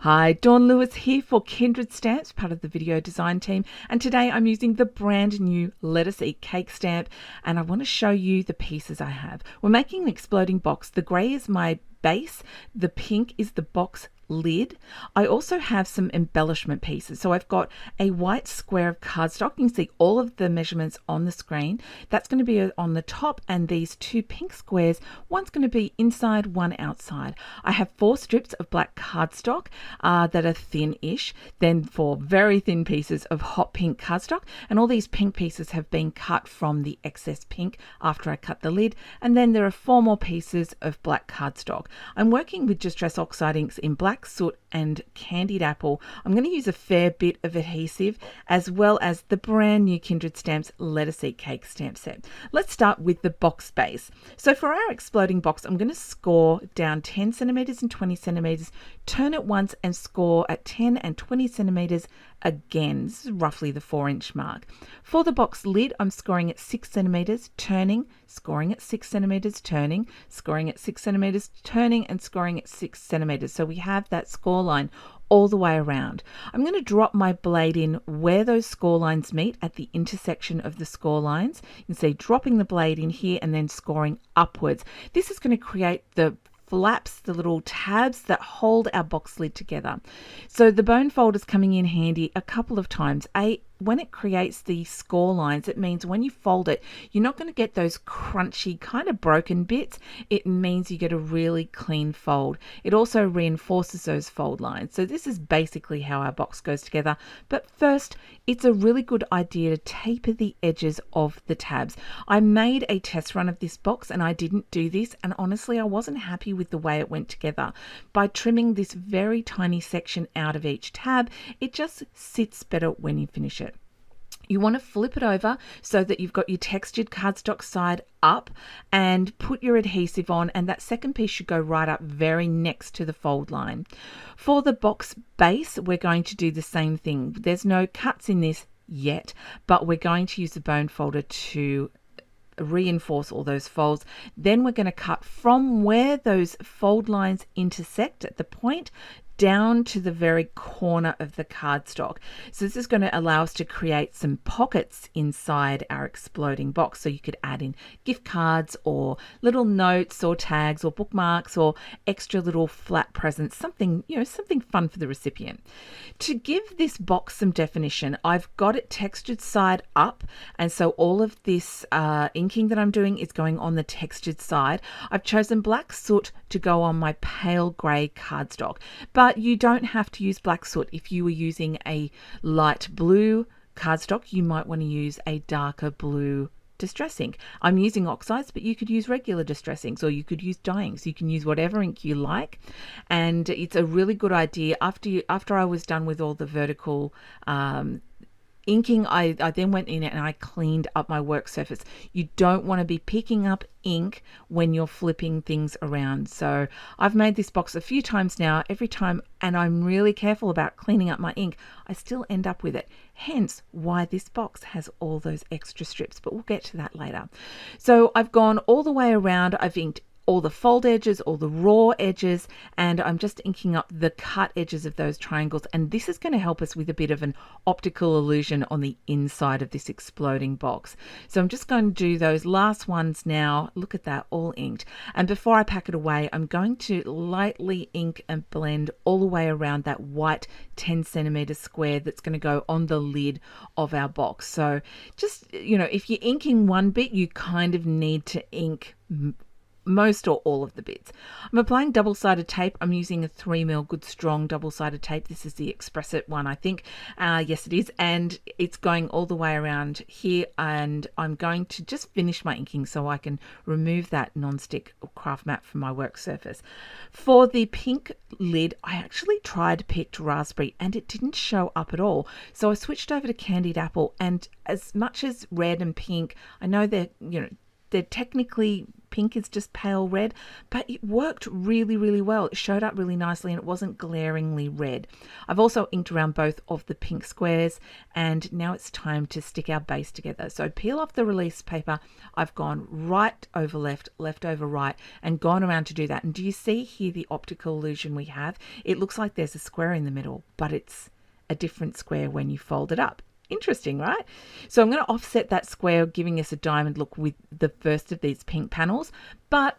Hi, Dawn Lewis here for Kindred Stamps, part of the video design team, and today I'm using the brand new Let Us Eat Cake stamp, and I want to show you the pieces I have. We're making an exploding box. The grey is my base, the pink is the box lid. I also have some embellishment pieces. So I've got a white square of cardstock. You can see all of the measurements on the screen. That's going to be on the top, and these two pink squares, one's going to be inside, one outside. I have 4 strips of black cardstock that are thin-ish, then 4 very thin pieces of hot pink cardstock, and all these pink pieces have been cut from the excess pink after I cut the lid, and then there are 4 more pieces of black cardstock. I'm working with Distress Oxide inks in black, soot and candied apple. I'm going to use a fair bit of adhesive as well as the brand new Kindred Stamps Let Us Eat Cake stamp set. Let's start with the box base. So for our exploding box, I'm going to score down 10 centimeters and 20 centimeters, turn it once and score at 10 and 20 centimeters again. This is roughly the 4-inch mark. For the box lid, I'm scoring at 6 centimeters, turning, scoring at 6 centimeters, turning, scoring at 6 centimeters, turning, and scoring at 6 centimeters. So we have that score line all the way around. I'm going to drop my blade in where those score lines meet at the intersection of the score lines. You can see dropping the blade in here and then scoring upwards. This is going to create the flaps, the little tabs that hold our box lid together. So the bone fold is coming in handy a couple of times. When it creates the score lines, it means when you fold it, you're not going to get those crunchy kind of broken bits. It means you get a really clean fold. It also reinforces those fold lines. So this is basically how our box goes together. But first, it's a really good idea to taper the edges of the tabs. I made a test run of this box and I didn't do this, and honestly I wasn't happy with the way it went together. By trimming this very tiny section out of each tab, it just sits better when you finish it. You want to flip it over so that you've got your textured cardstock side up and put your adhesive on, and that second piece should go right up very next to the fold line. For the box base, we're going to do the same thing. There's no cuts in this yet, but we're going to use the bone folder to reinforce all those folds. Then we're going to cut from where those fold lines intersect at the point down to the very corner of the cardstock. So this is going to allow us to create some pockets inside our exploding box. So you could add in gift cards or little notes or tags or bookmarks or extra little flat presents, something, something fun for the recipient. To give this box some definition, I've got it textured side up, and so all of this inking that I'm doing is going on the textured side. I've chosen black soot to go on my pale grey cardstock, but you don't have to use black soot. If you were using a light blue cardstock, you might want to use a darker blue distress ink. I'm using Oxides, but you could use regular distress inks, or you could use dye inks. You can use whatever ink you like, and it's a really good idea. After I was done with all the vertical inking, I then went in and I cleaned up my work surface. You don't want to be picking up ink when you're flipping things around. So I've made this box a few times now. Every time, and I'm really careful about cleaning up my ink, I still end up with it. Hence why this box has all those extra strips, but we'll get to that later. So I've gone all the way around. I've inked all the fold edges, all the raw edges, and I'm just inking up the cut edges of those triangles, and this is going to help us with a bit of an optical illusion on the inside of this exploding box. So I'm just going to do those last ones now. Look at that, all inked. And before I pack it away, I'm going to lightly ink and blend all the way around that white 10 centimeter square that's going to go on the lid of our box. So just, if you're inking one bit, you kind of need to ink most or all of the bits. I'm applying double-sided tape. I'm using a 3mm good strong double-sided tape. This is the Express It one, I think. Yes, it is, and it's going all the way around here, and I'm going to just finish my inking so I can remove that non-stick craft mat from my work surface. For the pink lid, I actually tried picked raspberry and it didn't show up at all, so I switched over to candied apple, and as much as red and pink, I know they're technically pink is just pale red, but it worked really, really well. It showed up really nicely and it wasn't glaringly red. I've also inked around both of the pink squares, and now it's time to stick our base together. So peel off the release paper. I've gone right over left, left over right, and gone around to do that. And do you see here the optical illusion we have? It looks like there's a square in the middle, but it's a different square when you fold it up. Interesting, right? So I'm going to offset that square, giving us a diamond look with the first of these pink panels, but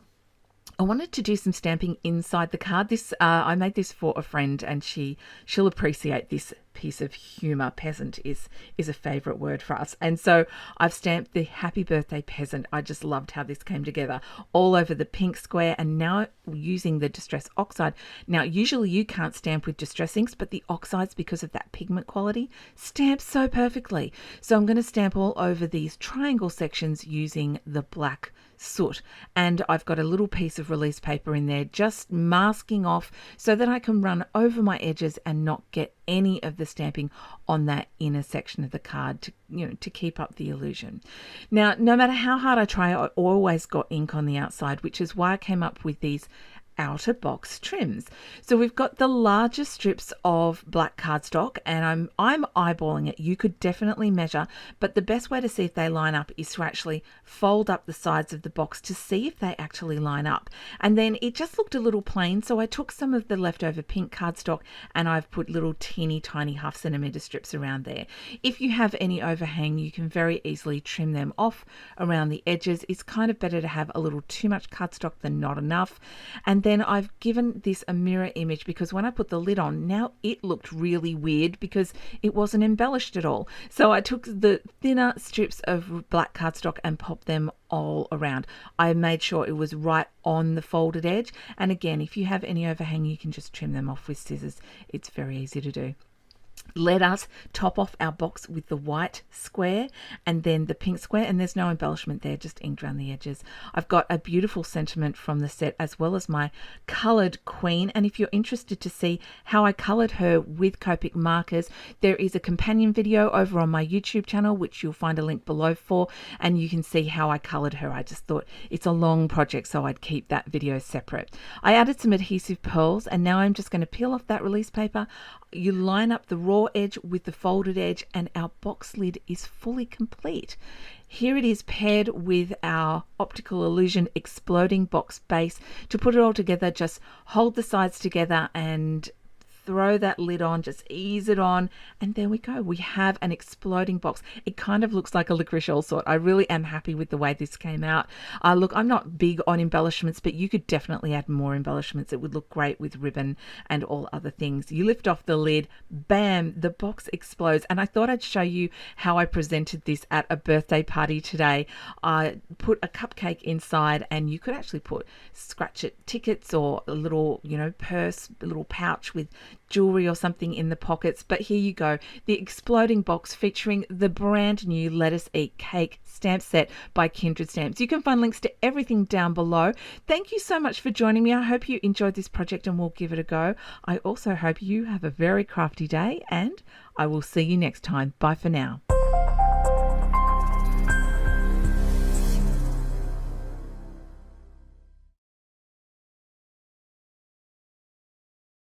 I wanted to do some stamping inside the card. This I made this for a friend, and she'll appreciate this piece of humor. Peasant is a favorite word for us, and so I've stamped the happy birthday peasant. I just loved how this came together all over the pink square, and now using the Distress Oxide. Now usually you can't stamp with Distress inks, but the Oxides, because of that pigment quality, stamp so perfectly. So I'm going to stamp all over these triangle sections using the black Soot, and I've got a little piece of release paper in there just masking off so that I can run over my edges and not get any of the stamping on that inner section of the card to keep up the illusion. Now, no matter how hard I try, I always got ink on the outside, which is why I came up with these outer box trims. So we've got the larger strips of black cardstock, and I'm eyeballing it. You could definitely measure, but the best way to see if they line up is to actually fold up the sides of the box to see if they actually line up. And then it just looked a little plain, so I took some of the leftover pink cardstock and I've put little teeny tiny ½ centimeter strips around there. If you have any overhang, you can very easily trim them off around the edges. It's kind of better to have a little too much cardstock than not enough. And then I've given this a mirror image, because when I put the lid on, now it looked really weird because it wasn't embellished at all. So I took the thinner strips of black cardstock and popped them all around. I made sure it was right on the folded edge. And again, if you have any overhang, you can just trim them off with scissors. It's very easy to do. Let us top off our box with the white square and then the pink square, and there's no embellishment there, just inked around the edges. I've got a beautiful sentiment from the set, as well as my coloured queen, and if you're interested to see how I coloured her with Copic markers, there is a companion video over on my YouTube channel, which you'll find a link below for, and you can see how I coloured her. I just thought it's a long project, so I'd keep that video separate. I added some adhesive pearls, and now I'm just going to peel off that release paper. You line up the raw edge with the folded edge, and our box lid is fully complete. Here it is paired with our optical illusion exploding box base. To put it all together, just hold the sides together and throw that lid on, just ease it on, and there we go. We have an exploding box. It kind of looks like a licorice allsort. I really am happy with the way this came out. Look, I'm not big on embellishments, but you could definitely add more embellishments. It would look great with ribbon and all other things. You lift off the lid, bam, the box explodes. And I thought I'd show you how I presented this at a birthday party today. I put a cupcake inside, and you could actually put scratch it tickets or a little, purse, a little pouch with jewelry or something in the pockets. But here you go, the exploding box featuring the brand new Let Us Eat Cake stamp set by Kindred Stamps. You can find links to everything down below. Thank you so much for joining me. I hope you enjoyed this project and will give it a go. I also hope you have a very crafty day, and I will see you next time. Bye for now.